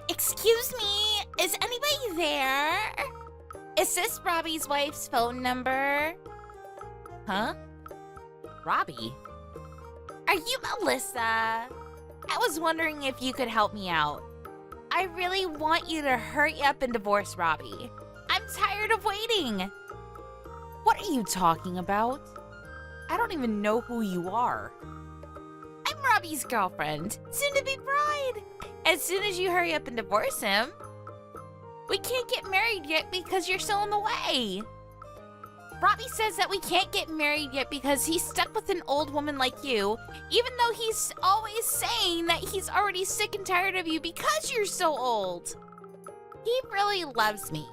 Excuse me, is anybody there? Is this Robbie's wife's phone number? Huh? Robbie? Are you Melissa? I was wondering if you could help me out. I really want you to hurry up and divorce Robbie. I'm tired of waiting. What are you talking about? I don't even know who you are. I'm Robbie's girlfriend, soon to be bride. As soon as you hurry up and divorce him, we can't get married yet because you're still in the way. Robbie says that we can't get married yet because he's stuck with an old woman like you, even though he's always saying that he's already sick and tired of you because you're so old. He really loves me,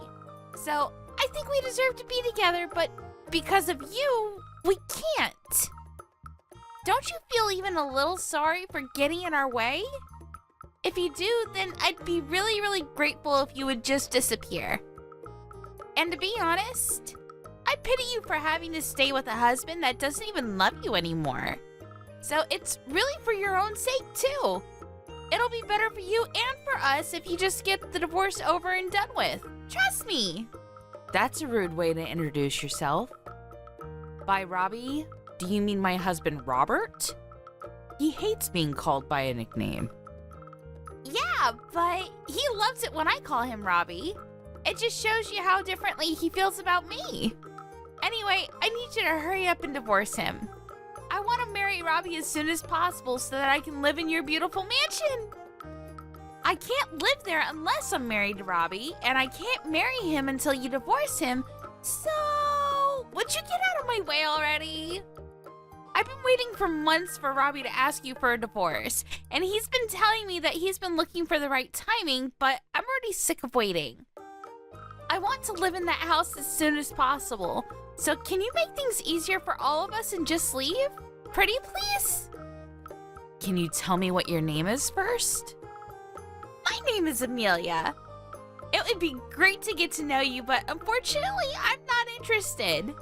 so I think we deserve to be together, but because of you, we can't. Don't you feel even a little sorry for getting in our way? If you do, then I'd be really, really grateful if you would just disappear. And to be honest, I pity you for having to stay with a husband that doesn't even love you anymore. So it's really for your own sake too. It'll be better for you and for us if you just get the divorce over and done with. Trust me. That's a rude way to introduce yourself. By Robbie, do you mean my husband Robert? He hates being called by a nickname. Yeah, but he loves it when I call him Robbie. It just shows you how differently he feels about me. Anyway, I need you to hurry up and divorce him. I want to marry Robbie as soon as possible so that I can live in your beautiful mansion. I can't live there unless I'm married to Robbie, and I can't marry him until you divorce him. So, would you get out of my way already? I've been waiting for months for Robbie to ask you for a divorce, and he's been telling me that he's been looking for the right timing, but I'm already sick of waiting. I want to live in that house as soon as possible, so can you make things easier for all of us and just leave? Pretty please? Can you tell me what your name is first? My name is Amelia. It would be great to get to know you, but unfortunately, I'm not interested.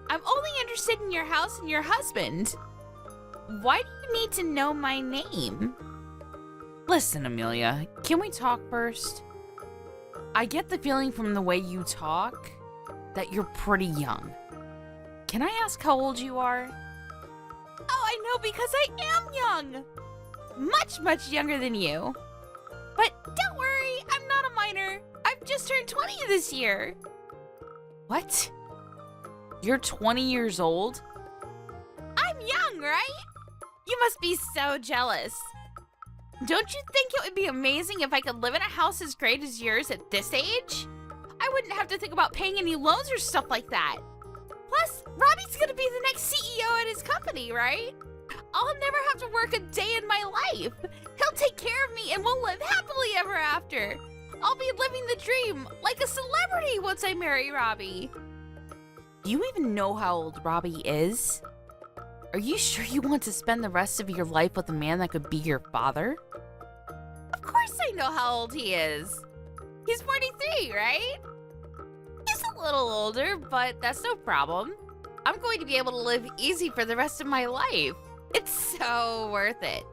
I'm only interested in your house and your husband. Why do you need to know my name? Listen, Amelia, can we talk first? I get the feeling from the way you talk that you're pretty young. Can I ask how old you are? Oh, I know because I am young. Much, much younger than you. But don't worry, I'm not a minor. I've just turned 20 this year. What? You're 20 years old? I'm young, right? You must be so jealous. Don't you think it would be amazing if I could live in a house as great as yours at this age? I wouldn't have to think about paying any loans or stuff like that. Plus, Robbie's gonna be the next CEO at his company, right? I'll never have to work a day in my life. He'll take care of me and we'll live happily ever after. I'll be living the dream like a celebrity once I marry Robbie. Do you even know how old Robbie is? Are you sure you want to spend the rest of your life with a man that could be your father? Of course I know how old he is. He's 43, right? He's a little older, but that's no problem. I'm going to be able to live easy for the rest of my life. It's so worth it.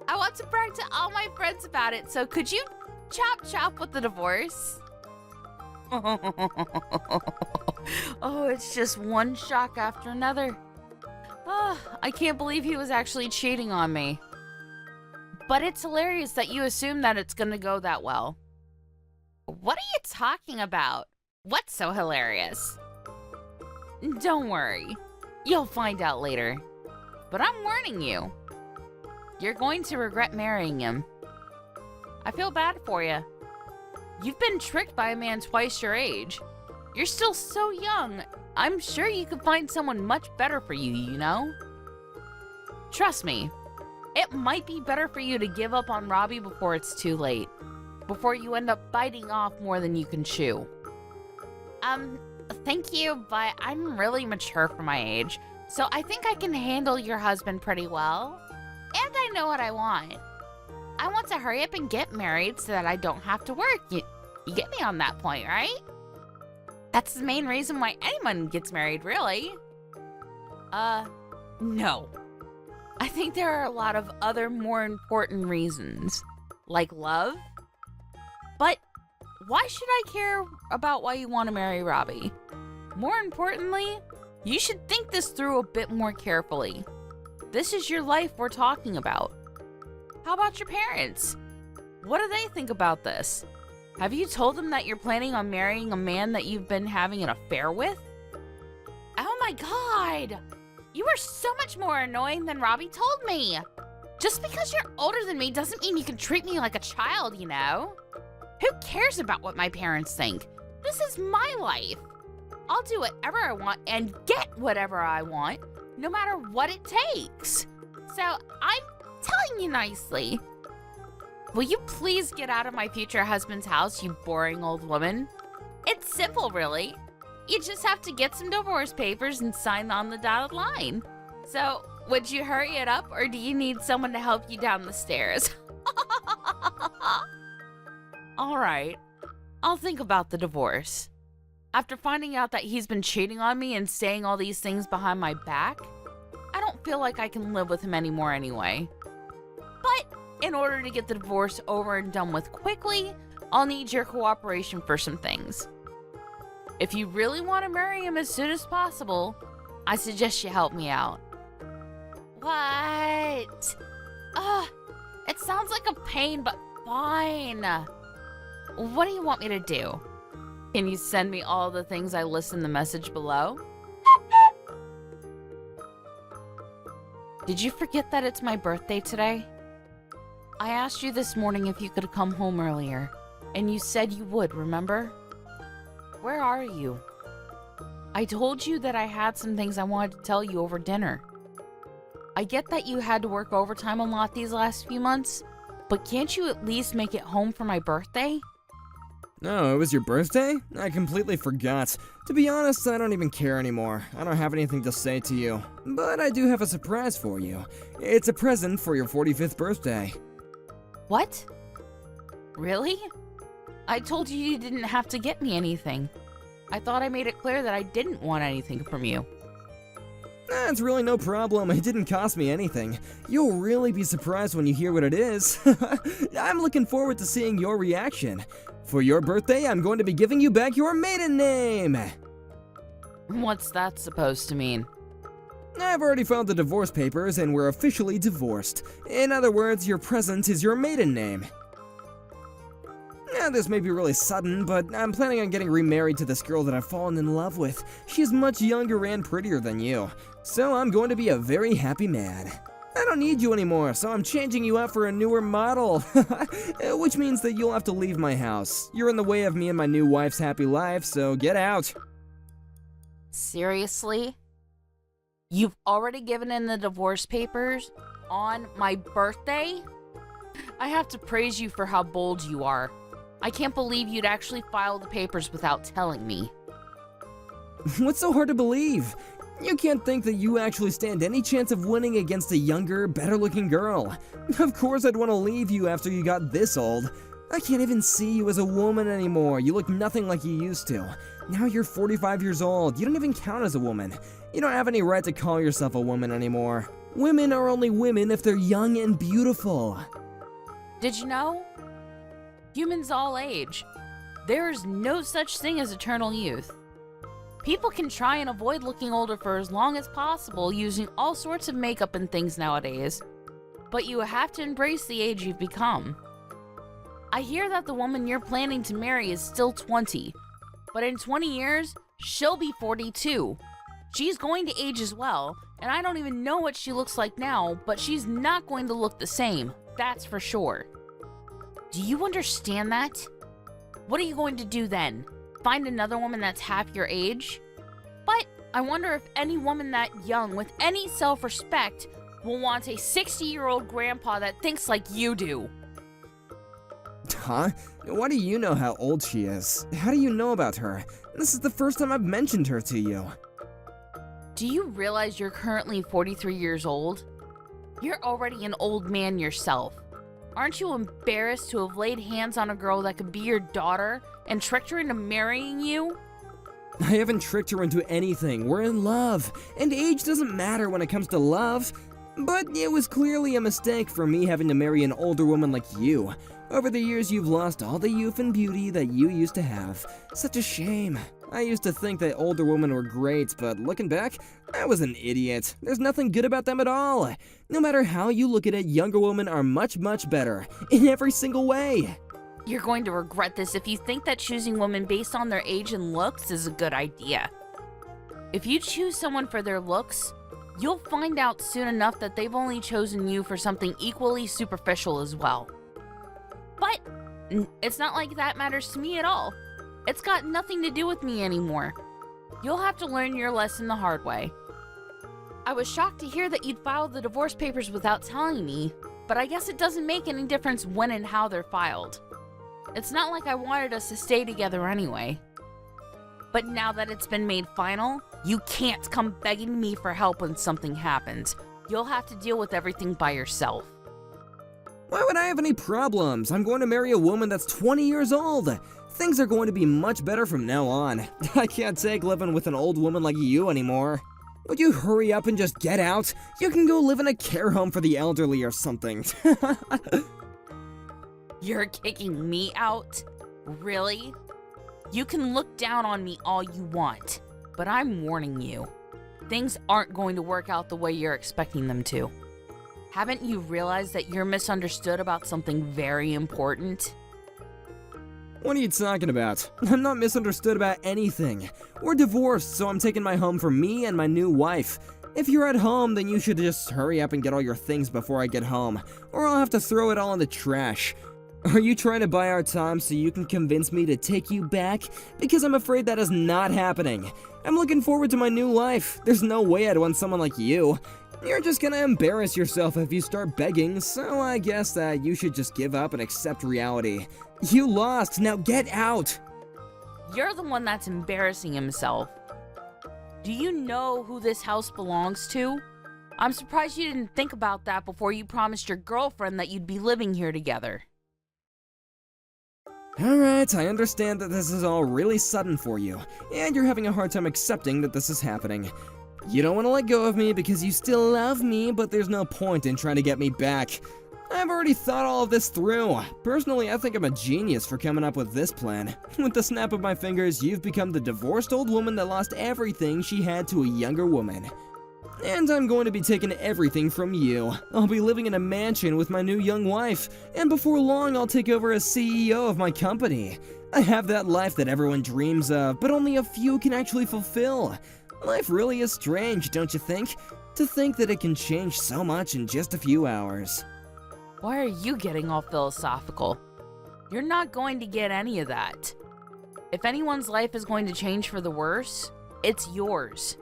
I want to brag to all my friends about it, so could you chop with the divorce? Oh, it's just one shock after another. Oh, I can't believe he was actually cheating on me. But it's hilarious that you assume that it's gonna go that well. What are you talking about? What's so hilarious? Don't worry. You'll find out later. But I'm warning you. You're going to regret marrying him. I feel bad for you. You've been tricked by a man twice your age. You're still so young. I'm sure you could find someone much better for you, you know? Trust me, it might be better for you to give up on Robbie before it's too late. Before you end up biting off more than you can chew. Thank you, but I'm really mature for my age, so I think I can handle your husband pretty well. And I know what I want. I want to hurry up and get married so that I don't have to work. You get me on that point, right? That's the main reason why anyone gets married, really. No. I think there are a lot of other more important reasons. Like love? But why should I care about why you want to marry Robbie? More importantly, you should think this through a bit more carefully. This is your life we're talking about. How about your parents? What do they think about this? Have you told them that you're planning on marrying a man that you've been having an affair with? Oh my god! You are so much more annoying than Robbie told me! Just because you're older than me doesn't mean you can treat me like a child, you know? Who cares about what my parents think? This is my life. I'll do whatever I want and get whatever I want, no matter what it takes. So I'm telling you nicely. Will you please get out of my future husband's house, you boring old woman? It's simple, really. You just have to get some divorce papers and sign on the dotted line. So, would you hurry it up, or do you need someone to help you down the stairs? All right, I'll think about the divorce. After finding out that he's been cheating on me and saying all these things behind my back, I don't feel like I can live with him anymore anyway. But in order to get the divorce over and done with quickly, I'll need your cooperation for some things. If you really want to marry him as soon as possible, I suggest you help me out. What? It sounds like a pain, but fine. What do you want me to do? Can you send me all the things I list in the message below? Did you forget that it's my birthday today? I asked you this morning if you could come home earlier, and you said you would, remember? Where are you? I told you that I had some things I wanted to tell you over dinner. I get that you had to work overtime a lot these last few months, but can't you at least make it home for my birthday? Oh, it was your birthday? I completely forgot. To be honest, I don't even care anymore. I don't have anything to say to you. But I do have a surprise for you. It's a present for your 45th birthday. What? Really? I told you you didn't have to get me anything. I thought I made it clear that I didn't want anything from you. That's really no problem. It didn't cost me anything. You'll really be surprised when you hear what it is. I'm looking forward to seeing your reaction. For your birthday, I'm going to be giving you back your maiden name. What's that supposed to mean? I've already filed the divorce papers and we're officially divorced. In other words, your present is your maiden name. Now, this may be really sudden, but I'm planning on getting remarried to this girl that I've fallen in love with. She's much younger and prettier than you, so I'm going to be a very happy man. I don't need you anymore, so I'm changing you out for a newer model. Which means that you'll have to leave my house. You're in the way of me and my new wife's happy life, so get out. Seriously? You've already given in the divorce papers? On my birthday? I have to praise you for how bold you are. I can't believe you'd actually file the papers without telling me. What's so hard to believe? You can't think that you actually stand any chance of winning against a younger, better-looking girl. Of course I'd want to leave you after you got this old. I can't even see you as a woman anymore. You look nothing like you used to. Now you're 45 years old. You don't even count as a woman. You don't have any right to call yourself a woman anymore. Women are only women if they're young and beautiful. Did you know? Humans all age. There is no such thing as eternal youth. People can try and avoid looking older for as long as possible using all sorts of makeup and things nowadays, but you have to embrace the age you've become. I hear that the woman you're planning to marry is still 20, but in 20 years, she'll be 42. She's going to age as well, and I don't even know what she looks like now, but she's not going to look the same, that's for sure. Do you understand that? What are you going to do then? Find another woman that's half your age? But I wonder if any woman that young with any self-respect will want a 60-year-old grandpa that thinks like you do. Huh? Why do you know how old she is? How do you know about her? This is the first time I've mentioned her to you. Do you realize you're currently 43 years old? You're already an old man yourself. Aren't you embarrassed to have laid hands on a girl that could be your daughter and tricked her into marrying you? I haven't tricked her into anything. We're in love, and age doesn't matter when it comes to love. But it was clearly a mistake for me having to marry an older woman like you. Over the years, you've lost all the youth and beauty that you used to have. Such a shame. I used to think that older women were great, but looking back, I was an idiot. There's nothing good about them at all. No matter how you look at it, younger women are much, much better. In every single way. You're going to regret this if you think that choosing women based on their age and looks is a good idea. If you choose someone for their looks, you'll find out soon enough that they've only chosen you for something equally superficial as well. But it's not like that matters to me at all. It's got nothing to do with me anymore. You'll have to learn your lesson the hard way. I was shocked to hear that you'd filed the divorce papers without telling me, but I guess it doesn't make any difference when and how they're filed. It's not like I wanted us to stay together anyway. But now that it's been made final, you can't come begging me for help when something happens. You'll have to deal with everything by yourself. Why would I have any problems? I'm going to marry a woman that's 20 years old. Things are going to be much better from now on. I can't take living with an old woman like you anymore. Would you hurry up and just get out? You can go live in a care home for the elderly or something. You're kicking me out? Really? You can look down on me all you want, but I'm warning you. Things aren't going to work out the way you're expecting them to. Haven't you realized that you're misunderstood about something very important? What are you talking about? I'm not misunderstood about anything. We're divorced, so I'm taking my home for me and my new wife. If you're at home, then you should just hurry up and get all your things before I get home, or I'll have to throw it all in the trash. Are you trying to buy our time so you can convince me to take you back? Because I'm afraid that is not happening. I'm looking forward to my new life. There's no way I'd want someone like you. You're just gonna embarrass yourself if you start begging, so I guess that you should just give up and accept reality. You lost, now get out! You're the one that's embarrassing himself. Do you know who this house belongs to? I'm surprised you didn't think about that before you promised your girlfriend that you'd be living here together. Alright, I understand that this is all really sudden for you, and you're having a hard time accepting that this is happening. You don't want to let go of me because you still love me, but there's no point in trying to get me back. I've already thought all of this through. Personally, I think I'm a genius for coming up with this plan. With the snap of my fingers, you've become the divorced old woman that lost everything she had to a younger woman. And I'm going to be taking everything from you. I'll be living in a mansion with my new young wife, and before long I'll take over as CEO of my company. I have that life that everyone dreams of, but only a few can actually fulfill. Life really is strange, don't you think? To think that it can change so much in just a few hours. Why are you getting all philosophical? You're not going to get any of that. If anyone's life is going to change for the worse, it's yours.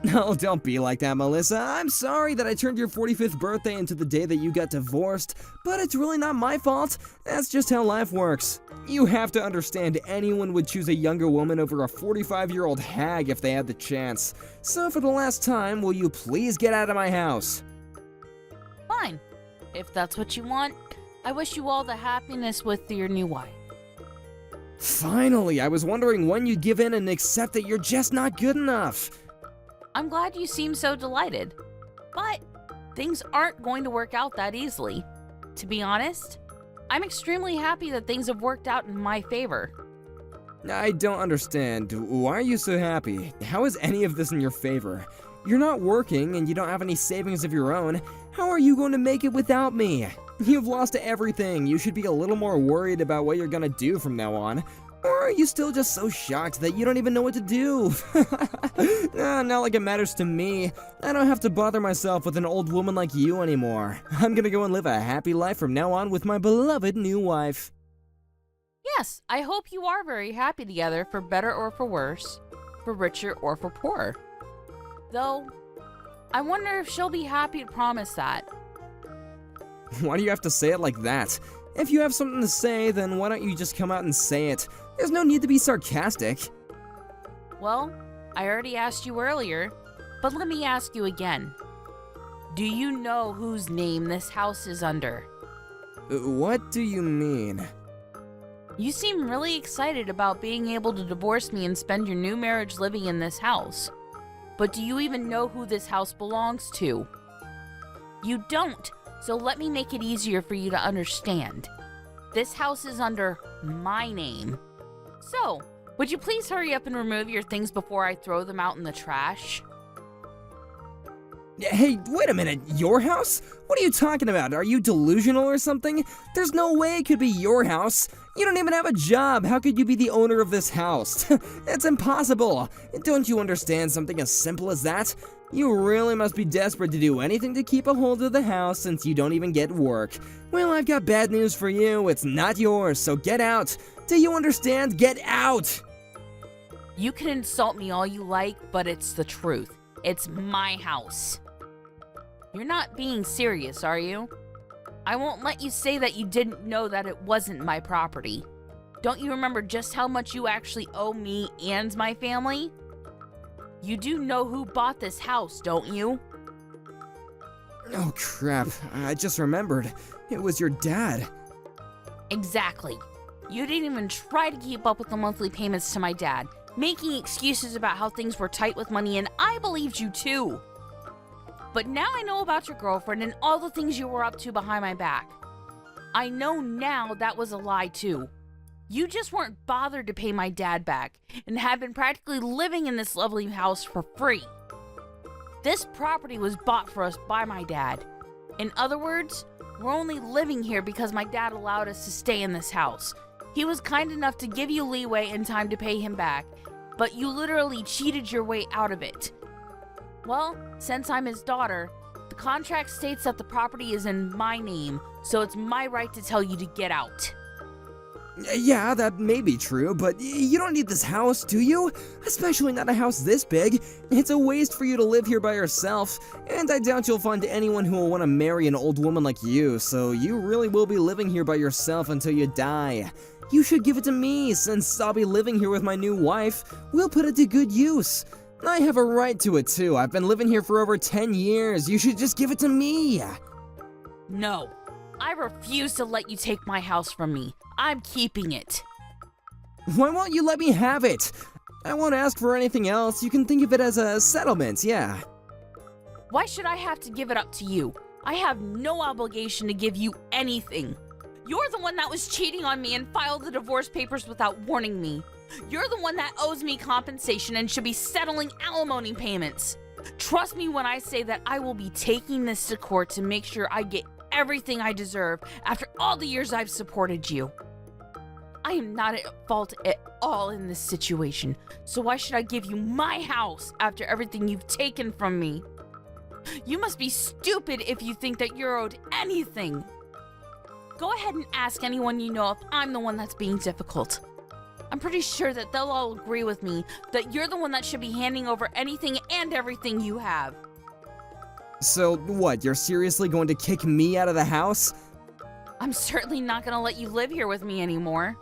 No, don't be like that, Melissa. I'm sorry that I turned your 45th birthday into the day that you got divorced, but it's really not my fault. That's just how life works. You have to understand anyone would choose a younger woman over a 45-year-old hag if they had the chance. So for the last time, will you please get out of my house? Fine. If that's what you want, I wish you all the happiness with your new wife. Finally, I was wondering when you'd give in and accept that you're just not good enough. I'm glad you seem so delighted, but things aren't going to work out that easily. To be honest, I'm extremely happy that things have worked out in my favor. I don't understand. Why are you so happy? How is any of this in your favor? You're not working and you don't have any savings of your own. How are you going to make it without me? You've lost everything. You should be a little more worried about what you're gonna do from now on. Or are you still just so shocked that you don't even know what to do? Not like it matters to me. I don't have to bother myself with an old woman like you anymore. I'm gonna go and live a happy life from now on with my beloved new wife. Yes, I hope you are very happy together, for better or for worse, for richer or for poorer. Though, I wonder if she'll be happy to promise that. Why do you have to say it like that? If you have something to say, then why don't you just come out and say it? There's no need to be sarcastic. Well, I already asked you earlier, but let me ask you again. Do you know whose name this house is under? What do you mean? You seem really excited about being able to divorce me and spend your new marriage living in this house. But do you even know who this house belongs to? You don't, so let me make it easier for you to understand. This house is under my name. So, would you please hurry up and remove your things before I throw them out in the trash? Hey, wait a minute, your house? What are you talking about? Are you delusional or something? There's no way it could be your house. You don't even have a job. How could you be the owner of this house? It's impossible. Don't you understand something as simple as that? You really must be desperate to do anything to keep a hold of the house since you don't even get work. Well, I've got bad news for you. It's not yours, so get out. Do you understand? Get out! You can insult me all you like, but it's the truth. It's my house. You're not being serious, are you? I won't let you say that you didn't know that it wasn't my property. Don't you remember just how much you actually owe me and my family? You do know who bought this house, don't you? Oh crap, I just remembered. It was your dad. Exactly. You didn't even try to keep up with the monthly payments to my dad, making excuses about how things were tight with money, and I believed you too. But now I know about your girlfriend and all the things you were up to behind my back. I know now that was a lie too. You just weren't bothered to pay my dad back and have been practically living in this lovely house for free. This property was bought for us by my dad. In other words, we're only living here because my dad allowed us to stay in this house. He was kind enough to give you leeway and time to pay him back, but you literally cheated your way out of it. Well, since I'm his daughter, the contract states that the property is in my name, so it's my right to tell you to get out. Yeah, that may be true, but you don't need this house, do you? Especially not a house this big. It's a waste for you to live here by yourself, and I doubt you'll find anyone who will want to marry an old woman like you, so you really will be living here by yourself until you die. You should give it to me, since I'll be living here with my new wife. We'll put it to good use. I have a right to it too. I've been living here for over 10 years. You should just give it to me. No, I refuse to let you take my house from me. I'm keeping it. Why won't you let me have it? I won't ask for anything else. You can think of it as a settlement, yeah. Why should I have to give it up to you? I have no obligation to give you anything. You're the one that was cheating on me and filed the divorce papers without warning me. You're the one that owes me compensation and should be settling alimony payments. Trust me when I say that I will be taking this to court to make sure I get everything I deserve after all the years I've supported you. I am not at fault at all in this situation, so why should I give you my house after everything you've taken from me? You must be stupid if you think that you're owed anything. Go ahead and ask anyone you know if I'm the one that's being difficult. I'm pretty sure that they'll all agree with me that you're the one that should be handing over anything and everything you have. So, what, you're seriously going to kick me out of the house? I'm certainly not going to let you live here with me anymore.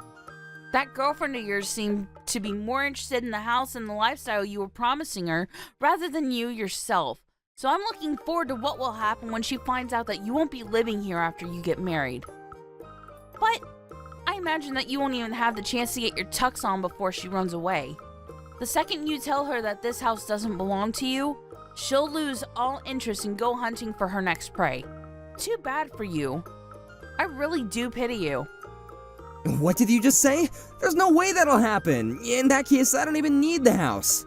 That girlfriend of yours seemed to be more interested in the house and the lifestyle you were promising her rather than you yourself. So I'm looking forward to what will happen when she finds out that you won't be living here after you get married. But I imagine that you won't even have the chance to get your tux on before she runs away. The second you tell her that this house doesn't belong to you, she'll lose all interest and go hunting for her next prey. Too bad for you. I really do pity you. What did you just say? There's no way that'll happen. In that case, I don't even need the house.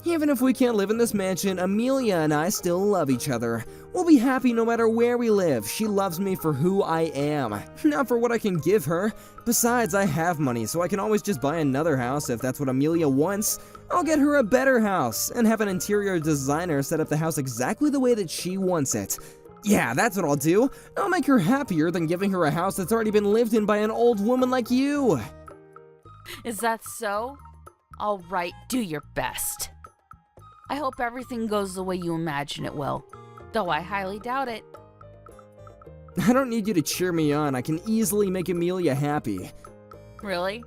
Even if we can't live in this mansion, Amelia and I still love each other. We'll be happy no matter where we live. She loves me for who I am, not for what I can give her. Besides, I have money, so I can always just buy another house if that's what Amelia wants. I'll get her a better house, and have an interior designer set up the house exactly the way that she wants it. Yeah, that's what I'll do. I'll make her happier than giving her a house that's already been lived in by an old woman like you. Is that so? All right, do your best. I hope everything goes the way you imagine it will, though I highly doubt it. I don't need you to cheer me on. I can easily make Amelia happy. Really?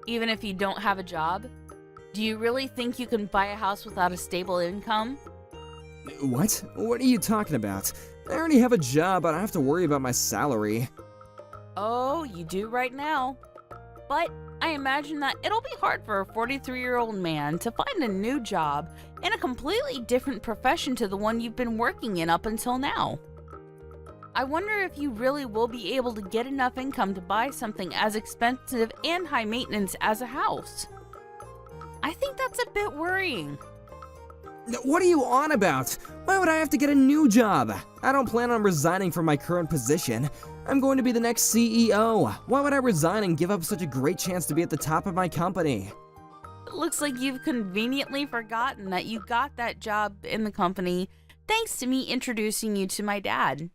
Even if you don't have a job? Do you really think you can buy a house without a stable income? What? What are you talking about? I already have a job, but I have to worry about my salary. Oh, you do right now. But I imagine that it'll be hard for a 43-year-old man to find a new job in a completely different profession to the one you've been working in up until now. I wonder if you really will be able to get enough income to buy something as expensive and high maintenance as a house. I think that's a bit worrying. What are you on about? Why would I have to get a new job? I don't plan on resigning from my current position. I'm going to be the next CEO. Why would I resign and give up such a great chance to be at the top of my company? It looks like you've conveniently forgotten that you got that job in the company thanks to me introducing you to my dad.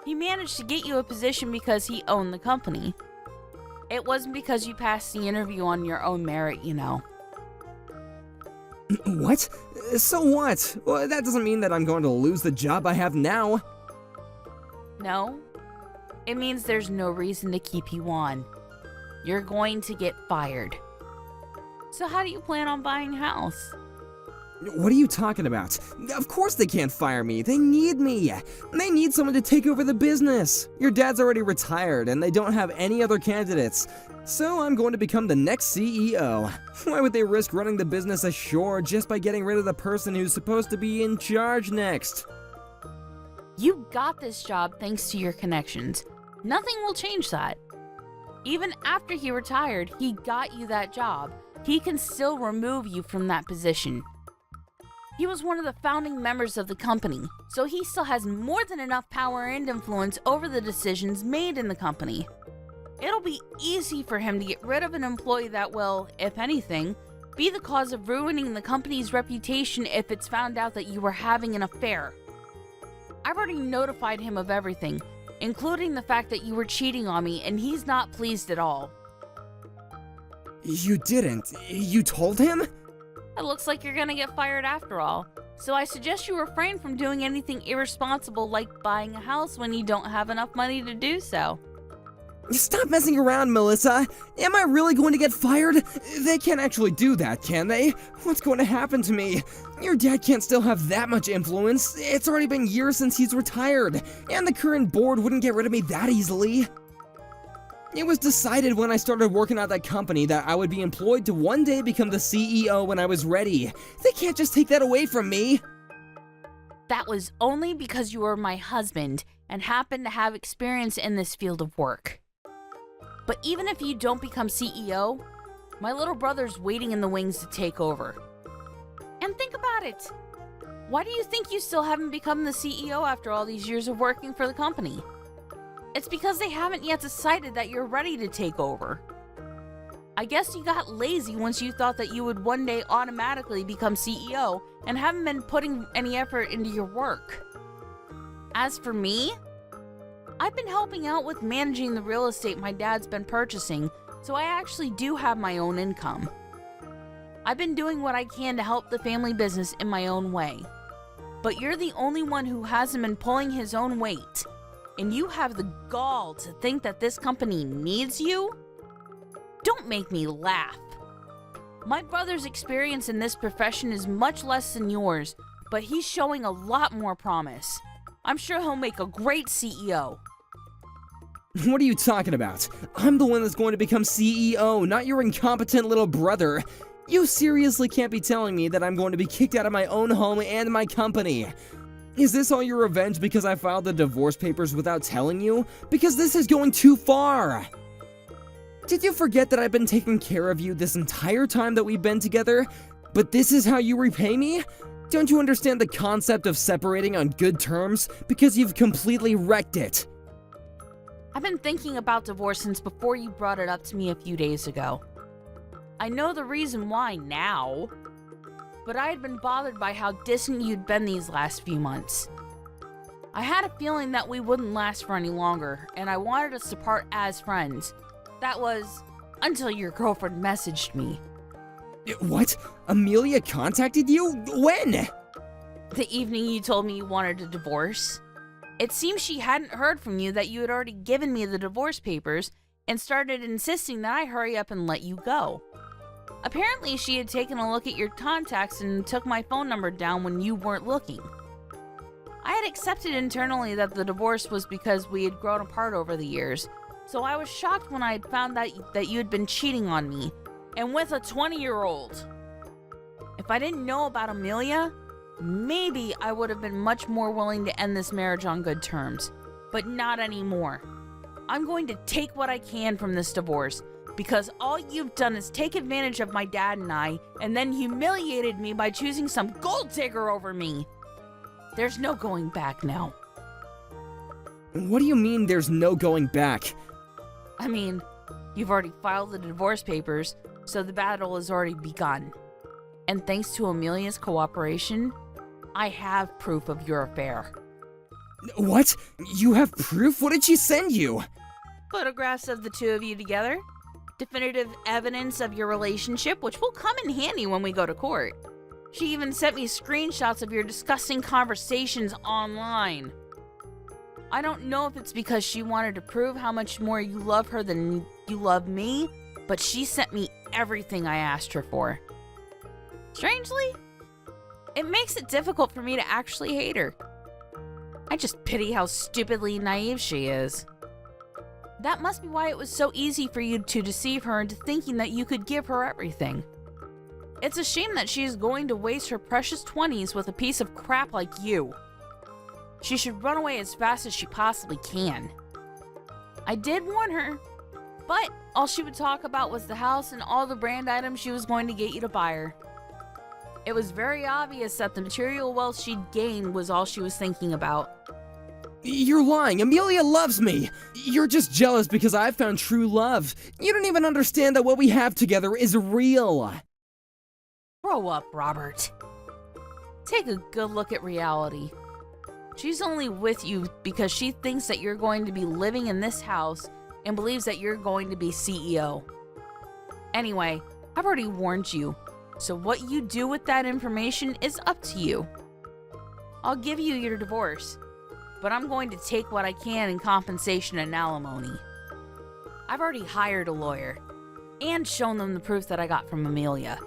He managed to get you a position because he owned the company. It wasn't because you passed the interview on your own merit, you know. What? So what? Well, that doesn't mean that I'm going to lose the job I have now. No, it means there's no reason to keep you on. You're going to get fired. So how do you plan on buying a house? What are you talking about? Of course they can't fire me. They need me. They need someone to take over the business. Your dad's already retired and they don't have any other candidates. So I'm going to become the next CEO. Why would they risk running the business ashore just by getting rid of the person who's supposed to be in charge next? You got this job thanks to your connections. Nothing will change that. Even after he retired, he got you that job. He can still remove you from that position. He was one of the founding members of the company, so he still has more than enough power and influence over the decisions made in the company. It'll be easy for him to get rid of an employee that will, if anything, be the cause of ruining the company's reputation if it's found out that you were having an affair. I've already notified him of everything, including the fact that you were cheating on me, and he's not pleased at all. You didn't? You told him? It looks like you're gonna get fired after all, so I suggest you refrain from doing anything irresponsible like buying a house when you don't have enough money to do so. Stop messing around, Melissa. Am I really going to get fired? They can't actually do that, can they? What's going to happen to me? Your dad can't still have that much influence. It's already been years since he's retired, and the current board wouldn't get rid of me that easily. It was decided when I started working at that company that I would be employed to one day become the CEO when I was ready. They can't just take that away from me. That was only because you were my husband and happened to have experience in this field of work. But even if you don't become CEO, my little brother's waiting in the wings to take over. And think about it. Why do you think you still haven't become the CEO after all these years of working for the company? It's because they haven't yet decided that you're ready to take over. I guess you got lazy once you thought that you would one day automatically become CEO and haven't been putting any effort into your work. As for me, I've been helping out with managing the real estate my dad's been purchasing, so I actually do have my own income. I've been doing what I can to help the family business in my own way. But you're the only one who hasn't been pulling his own weight. And you have the gall to think that this company needs you? Don't make me laugh. My brother's experience in this profession is much less than yours, but he's showing a lot more promise. I'm sure he'll make a great CEO. What are you talking about? I'm the one that's going to become CEO, not your incompetent little brother. You seriously can't be telling me that I'm going to be kicked out of my own home and my company. Is this all your revenge because I filed the divorce papers without telling you? Because this is going too far! Did you forget that I've been taking care of you this entire time that we've been together? But this is how you repay me? Don't you understand the concept of separating on good terms? Because you've completely wrecked it. I've been thinking about divorce since before you brought it up to me a few days ago. I know the reason why now. But I had been bothered by how distant you'd been these last few months. I had a feeling that we wouldn't last for any longer, and I wanted us to part as friends. That was until your girlfriend messaged me. What? Amelia contacted you? When? The evening you told me you wanted a divorce. It seems she hadn't heard from you that you had already given me the divorce papers and started insisting that I hurry up and let you go. Apparently, she had taken a look at your contacts and took my phone number down when you weren't looking. I had accepted internally that the divorce was because we had grown apart over the years, so I was shocked when I had found that you had been cheating on me, and with a 20-year-old. If I didn't know about Amelia, maybe I would have been much more willing to end this marriage on good terms. But not anymore. I'm going to take what I can from this divorce, because all you've done is take advantage of my dad and I, and then humiliated me by choosing some gold digger over me. There's no going back now. What do you mean there's no going back? I mean, you've already filed the divorce papers, so the battle has already begun. And thanks to Amelia's cooperation, I have proof of your affair. What? You have proof? What did she send you? Photographs of the two of you together. Definitive evidence of your relationship, which will come in handy when we go to court. She even sent me screenshots of your disgusting conversations online. I don't know if it's because she wanted to prove how much more you love her than you love me, but she sent me everything I asked her for. Strangely, it makes it difficult for me to actually hate her. I just pity how stupidly naive she is. That must be why it was so easy for you to deceive her into thinking that you could give her everything. It's a shame that she is going to waste her precious 20s with a piece of crap like you. She should run away as fast as she possibly can. I did warn her, but all she would talk about was the house and all the brand items she was going to get you to buy her. It was very obvious that the material wealth she'd gain was all she was thinking about. You're lying. Amelia loves me. You're just jealous because I've found true love. You don't even understand that what we have together is real. Grow up, Robert. Take a good look at reality. She's only with you because she thinks that you're going to be living in this house and believes that you're going to be CEO. Anyway, I've already warned you, so what you do with that information is up to you. I'll give you your divorce, but I'm going to take what I can in compensation and alimony. I've already hired a lawyer and shown them the proof that I got from Amelia.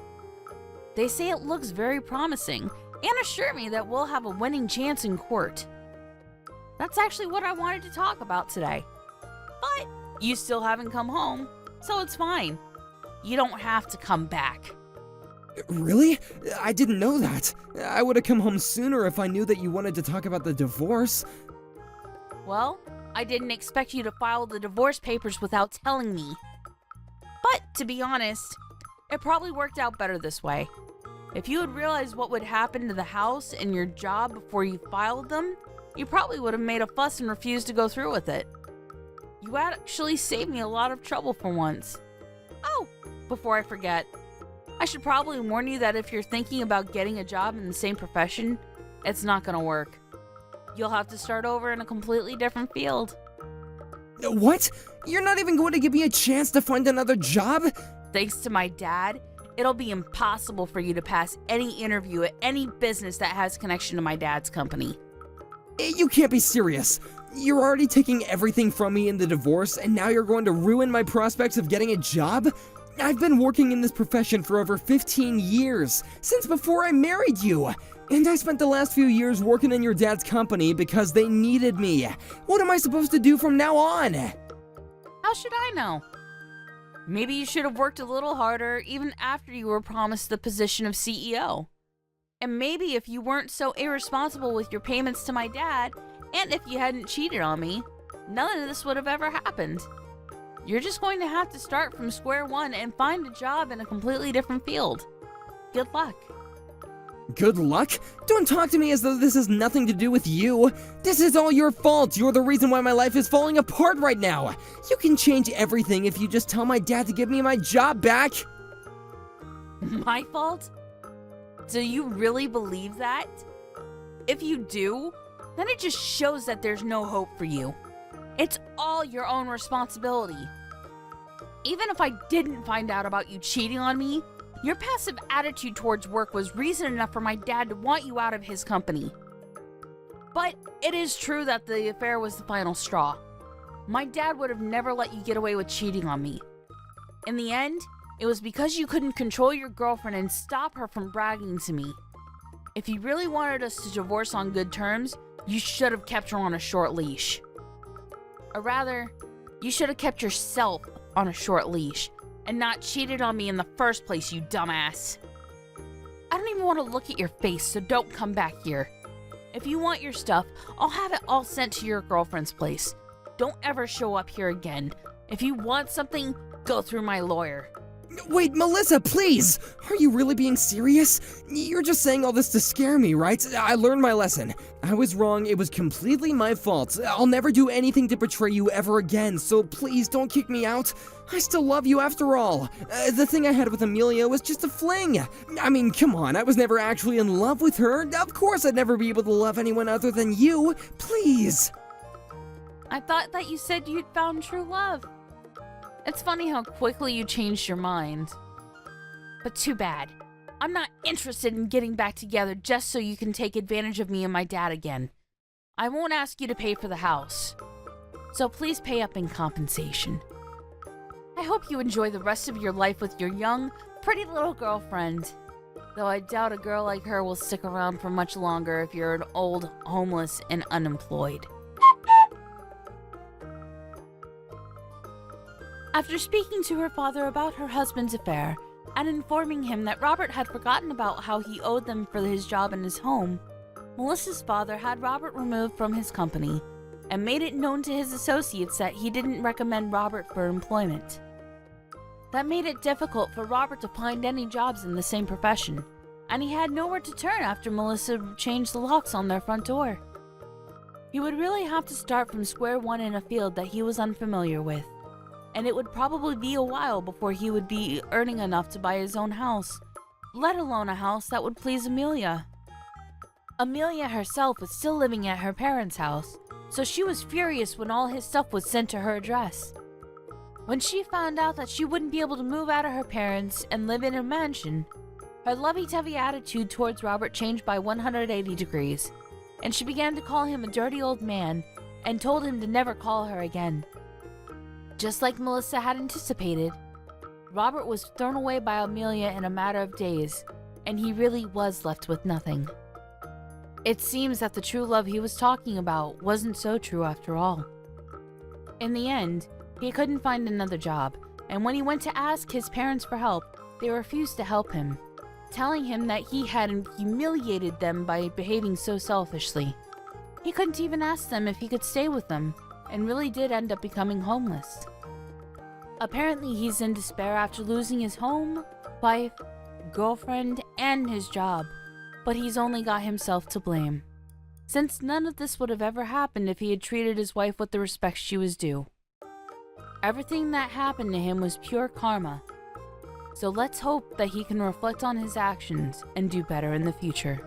They say it looks very promising and assure me that we'll have a winning chance in court. That's actually what I wanted to talk about today. But you still haven't come home, so it's fine. You don't have to come back. Really? I didn't know that. I would have come home sooner if I knew that you wanted to talk about the divorce. Well, I didn't expect you to file the divorce papers without telling me. But to be honest, it probably worked out better this way. If you had realized what would happen to the house and your job before you filed them, you probably would have made a fuss and refused to go through with it. You actually saved me a lot of trouble for once. Oh, before I forget, I should probably warn you that if you're thinking about getting a job in the same profession, it's not gonna work. You'll have to start over in a completely different field. What? You're not even going to give me a chance to find another job? Thanks to my dad, it'll be impossible for you to pass any interview at any business that has connection to my dad's company. You can't be serious. You're already taking everything from me in the divorce, and now you're going to ruin my prospects of getting a job? I've been working in this profession for over 15 years, since before I married you. And I spent the last few years working in your dad's company because they needed me. What am I supposed to do from now on? How should I know? Maybe you should have worked a little harder even after you were promised the position of CEO. And maybe if you weren't so irresponsible with your payments to my dad, and if you hadn't cheated on me, none of this would have ever happened. You're just going to have to start from square one and find a job in a completely different field. Good luck. Good luck? Don't talk to me as though this has nothing to do with you. This is all your fault. You're the reason why my life is falling apart right now. You can change everything if you just tell my dad to give me my job back. My fault? Do you really believe that? If you do, then it just shows that there's no hope for you. It's all your own responsibility. Even if I didn't find out about you cheating on me, your passive attitude towards work was reason enough for my dad to want you out of his company. But it is true that the affair was the final straw. My dad would have never let you get away with cheating on me. In the end, it was because you couldn't control your girlfriend and stop her from bragging to me. If you really wanted us to divorce on good terms, you should have kept her on a short leash. Or rather, you should have kept yourself on a short leash and not cheated on me in the first place, you dumbass. I I don't even want to look at your face, so don't come back here. If you want your stuff, I'll have it all sent to your girlfriend's place. Don't ever show up here again. If you want something, go through my lawyer. Wait, Melissa, please! Are you really being serious? You're just saying all this to scare me, right? I learned my lesson. I was wrong, it was completely my fault. I'll never do anything to betray you ever again, so please don't kick me out. I still love you after all. The thing I had with Amelia was just a fling. I mean, come on, I was never actually in love with her. Of course I'd never be able to love anyone other than you. Please. I thought that you said you'd found true love. It's funny how quickly you changed your mind. But too bad. I'm not interested in getting back together just so you can take advantage of me and my dad again. I won't ask you to pay for the house. So please pay up in compensation. I hope you enjoy the rest of your life with your young, pretty little girlfriend. Though I doubt a girl like her will stick around for much longer if you're an old, homeless, and unemployed. After speaking to her father about her husband's affair, and informing him that Robert had forgotten about how he owed them for his job in his home, Melissa's father had Robert removed from his company, and made it known to his associates that he didn't recommend Robert for employment. That made it difficult for Robert to find any jobs in the same profession, and he had nowhere to turn after Melissa changed the locks on their front door. He would really have to start from square one in a field that he was unfamiliar with, and it would probably be a while before he would be earning enough to buy his own house, let alone a house that would please Amelia. Amelia herself was still living at her parents' house, so she was furious when all his stuff was sent to her address. When she found out that she wouldn't be able to move out of her parents and live in a mansion, her lovey-dovey attitude towards Robert changed by 180 degrees, and she began to call him a dirty old man and told him to never call her again. Just like Melissa had anticipated, Robert was thrown away by Amelia in a matter of days, and he really was left with nothing. It seems that the true love he was talking about wasn't so true after all. In the end, he couldn't find another job, and when he went to ask his parents for help, they refused to help him, telling him that he had humiliated them by behaving so selfishly. He couldn't even ask them if he could stay with them, and really did end up becoming homeless. Apparently he's in despair after losing his home, wife, girlfriend, and his job, but he's only got himself to blame, since none of this would have ever happened if he had treated his wife with the respect she was due. Everything that happened to him was pure karma, so let's hope that he can reflect on his actions and do better in the future.